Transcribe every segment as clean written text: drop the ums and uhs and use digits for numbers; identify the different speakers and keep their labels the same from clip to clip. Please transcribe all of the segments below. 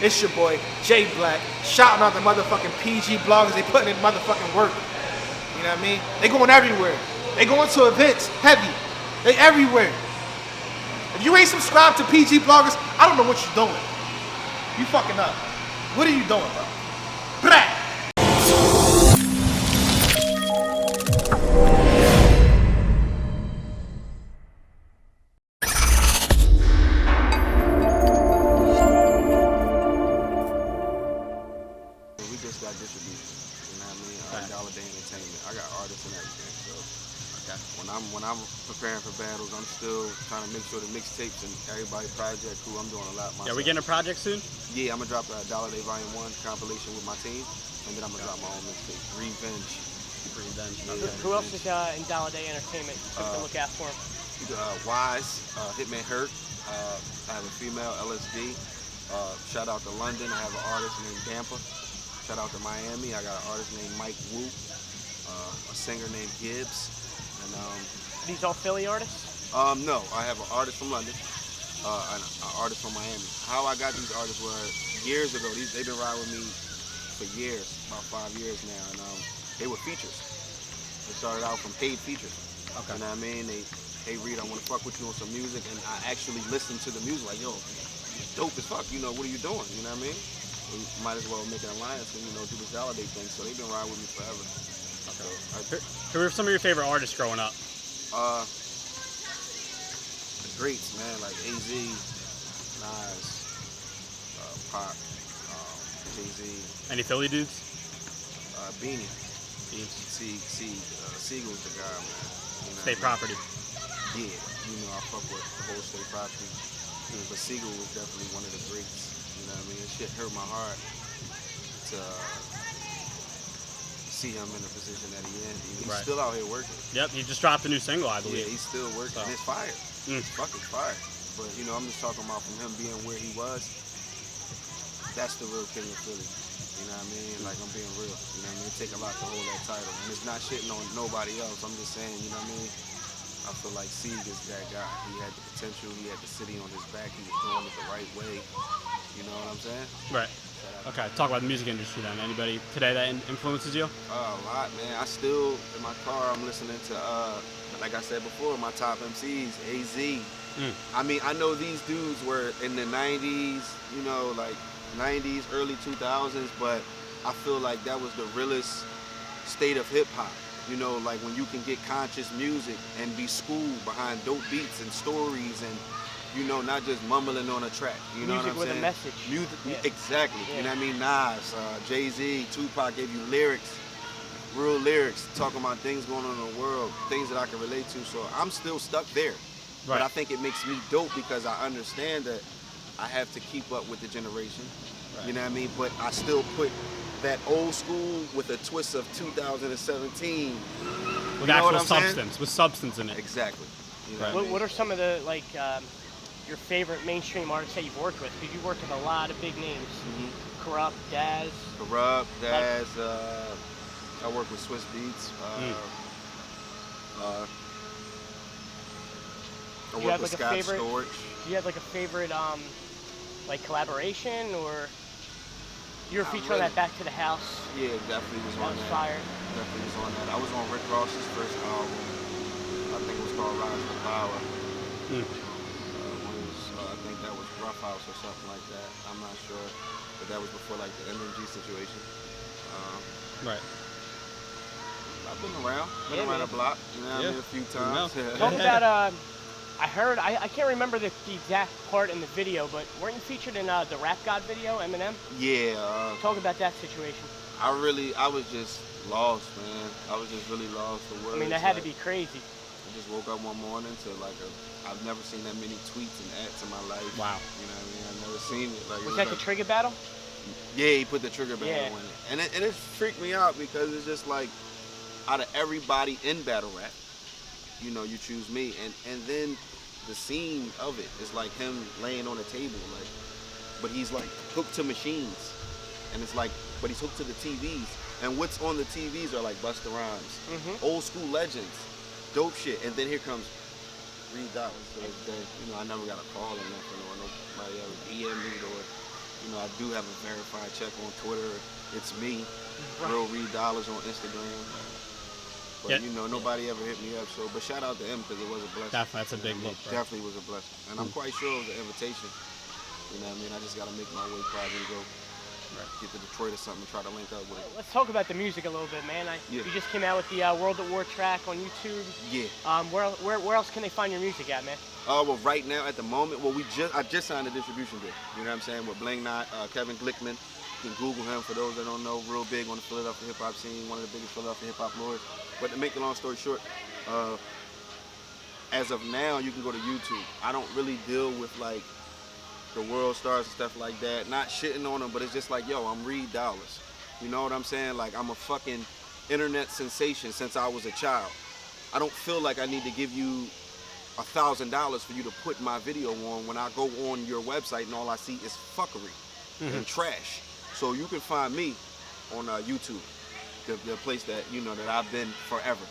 Speaker 1: It's your boy, Jay Black, shouting out the motherfucking PG bloggers. They putting in motherfucking work. You know what I mean? They going everywhere. They going to events, heavy. They everywhere. If you ain't subscribed to PG bloggers, I don't know what you're doing. You fucking up. What are you doing, bro? Blah!
Speaker 2: We just got distribution. You know what I mean? Dollaz Entertainment. I got artists and everything. So when I'm preparing for battles, I'm still trying to make sure the mixtapes and everybody project who I'm doing a lot myself.
Speaker 3: Yeah, we getting a project soon?
Speaker 2: Yeah, I'm gonna drop a Dollaz Volume 1 compilation with my team, and then I'm gonna drop my own mixtape, Revenge.
Speaker 3: Okay.
Speaker 4: Who else is in Dollaz Entertainment so we can look out for him?
Speaker 2: Wise, Hitman Hurt. I have a female, LSD. Shout out to London. I have an artist named Dampa. Shout out to Miami. I got an artist named Mike Wu. A singer named Gibbs. And
Speaker 4: These all Philly artists?
Speaker 2: no, I have an artist from London. And an artist from Miami. How I got these artists were years ago. They've been riding with me for years, about 5 years now, and they were features. They started out from paid features.
Speaker 3: Okay.
Speaker 2: You know what I mean? Hey Reed, I want to fuck with you on some music, and I actually listened to the music like, yo, it's dope as fuck. You know, what are you doing? You know what I mean? We might as well make an alliance and do this validate thing. So they've been riding with me forever.
Speaker 3: Okay. Who were some of your favorite artists growing up?
Speaker 2: The greats, man, like AZ, Nas, Pop, Jay-Z.
Speaker 3: Any Philly dudes?
Speaker 2: Beanie. Siegel's the guy, man. You know
Speaker 3: State Property.
Speaker 2: Yeah, I fuck with the whole State Property. But Siegel was definitely one of the greats. You know what I mean? It shit hurt my heart to see him in the position that he's in. He's still out here working.
Speaker 3: Yep, he just dropped a new single, I believe.
Speaker 2: Yeah, he's still working.
Speaker 3: So.
Speaker 2: And it's fire. It's fucking fire. But, I'm just talking about from him being where he was. That's the real king of Philly. You know what I mean? Like, I'm being real. You know what I mean? It take a lot to hold that title. And it's not shitting on nobody else. I'm just saying, you know what I mean? I feel like Sieg is that guy. He had the potential. He had the city on his back. He was doing it the right way. You know what I'm saying?
Speaker 3: Right. Okay, talk about the music industry then. Anybody today that influences you?
Speaker 2: A lot, man. I still, in my car, I'm listening to, like I said before, my top MCs, AZ. I mean, I know these dudes were in the 90s, like 90s, early 2000s, but I feel like that was the realest state of hip-hop. Like when you can get conscious music and be schooled behind dope beats and stories and, not just mumbling on a track. You know what I'm saying?
Speaker 4: Music with a message.
Speaker 2: Music,
Speaker 4: yeah.
Speaker 2: exactly.
Speaker 4: Yeah.
Speaker 2: You know what I mean? Nas, Jay-Z, Tupac gave you lyrics, real lyrics, talking about things going on in the world, things that I can relate to. So I'm still stuck there.
Speaker 3: Right.
Speaker 2: But I think it makes me dope because I understand that I have to keep up with the generation. Right. You know what I mean? But I still put that old school with a twist of 2017.
Speaker 3: With actual substance, with substance in it.
Speaker 2: Exactly. You know
Speaker 4: What are some of the, your favorite mainstream artists that you've worked with? Because you've worked with a lot of big names. Corrupt, Daz.
Speaker 2: I work with Swiss Beats. I work with Scott Storch.
Speaker 4: Do you have like a favorite collaboration, or you were featured on that Back to the House?
Speaker 2: Yeah, definitely was on that.
Speaker 4: Fire.
Speaker 2: Definitely was on that. I was on Rick Ross's first album. I think it was called Rise to Power. I think that was Rough House or something like that. I'm not sure, but that was before like the MMG situation.
Speaker 3: Right.
Speaker 2: I've been around the block. You know what I mean? A few times.
Speaker 4: Talk about I heard, I can't remember the exact part in the video, but weren't you featured in the Rap God video, Eminem?
Speaker 2: Yeah.
Speaker 4: Talk about that situation.
Speaker 2: I was just lost, man. I was just really lost for words.
Speaker 4: I mean, that had to be crazy.
Speaker 2: I just woke up one morning to I've never seen that many tweets and ads in my life.
Speaker 3: Wow.
Speaker 2: You know what I mean? I've never seen it.
Speaker 4: Was that the Trigger battle?
Speaker 2: Yeah, he put the Trigger battle in it. And it freaked me out because it's just like, out of everybody in battle rap, you choose me. And then the scene of it is like him laying on a table, but he's like hooked to machines. And it's like, but he's hooked to the TVs. And what's on the TVs are like Busta Rhymes, old school legends, dope shit. And then here comes $3. So I never got a call or nothing, or nobody ever DM'd me or You know, I do have a verified check on Twitter. It's me,
Speaker 4: Right.
Speaker 2: Real Reed Dollaz on Instagram. But
Speaker 3: Yeah.
Speaker 2: you know, nobody ever hit me up. So, but shout out to him because it was a blessing.
Speaker 3: Definitely, that's a
Speaker 2: You know
Speaker 3: big
Speaker 2: what I mean?
Speaker 3: look, bro.
Speaker 2: Definitely was a blessing, and I'm quite sure it was an invitation. You know what I mean? I just gotta make my way probably to go get to Detroit or something and try to link up with it.
Speaker 4: Let's talk about the music a little bit, man.
Speaker 2: Yeah.
Speaker 4: You just came out with the World at War track on YouTube.
Speaker 2: Yeah.
Speaker 4: Where else can they find your music at, man?
Speaker 2: Well, right now at the moment, well, I just signed a distribution deal. You know what I'm saying? With Bling Knot, Kevin Glickman. You can Google him for those that don't know. Real big on the Philadelphia hip hop scene, one of the biggest Philadelphia hip hop lords. But to make the long story short, as of now, you can go to YouTube. I don't really deal with like the world stars and stuff like that. Not shitting on them, but it's just like, yo, I'm Reed Dollaz. You know what I'm saying? Like, I'm a fucking internet sensation since I was a child. I don't feel like I need to give you $1,000 for you to put my video on when I go on your website and all I see is fuckery and trash. So you can find me on YouTube, the place that, you know, that I've been forever.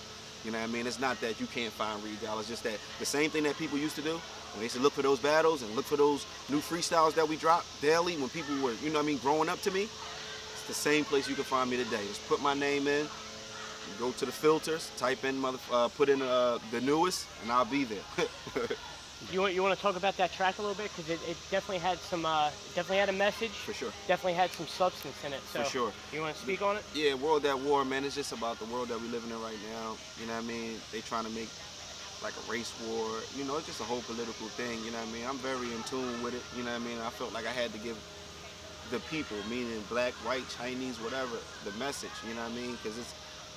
Speaker 2: You know what I mean? It's not that you can't find Reed Dollaz, just that the same thing that people used to do, when they used to look for those battles and look for those new freestyles that we drop daily when people were, you know what I mean, growing up to me. It's the same place you can find me today. Just put my name in, go to the filters, type in put in the newest, and I'll be there.
Speaker 4: You want to talk about that track a little bit, because it definitely had some definitely had a message.
Speaker 2: For sure.
Speaker 4: Definitely had some substance in it. So
Speaker 2: For sure.
Speaker 4: You want to speak on it?
Speaker 2: Yeah, World at War, man. It's just about the world that we're living in right now. You know what I mean? They trying to make like a race war. You know, it's just a whole political thing. You know what I mean? I'm very in tune with it. You know what I mean? I felt like I had to give the people, meaning black, white, Chinese, whatever, the message. You know what I mean? Because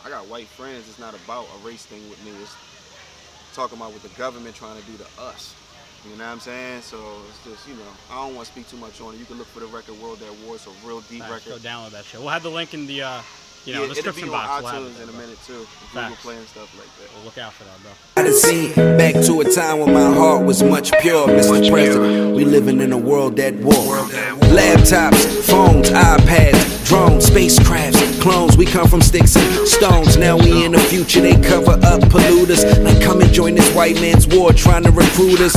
Speaker 2: I got white friends. It's not about a race thing with me. It's talking about what the government trying to do to us. You know what I'm saying? So it's just, you know, I don't want to speak too much on it. You can look for the record World at War. It's a real deep record.
Speaker 3: Go download that shit. We'll have the link in the description
Speaker 2: it'll be
Speaker 3: box.
Speaker 2: on
Speaker 3: We'll have
Speaker 2: iTunes
Speaker 3: it
Speaker 2: in a
Speaker 3: there,
Speaker 2: minute too.
Speaker 3: Facts.
Speaker 2: Google Play and stuff like that.
Speaker 3: We'll look out for that, bro.
Speaker 5: I done seen back to a time when my heart was much pure, Mr. President. We living in a world at war. Laptops, phones, iPads, drones, spacecrafts, clones. We come from sticks and stones. Now we in the future. They cover up polluters. Like, come and join this white man's war, trying to recruit us.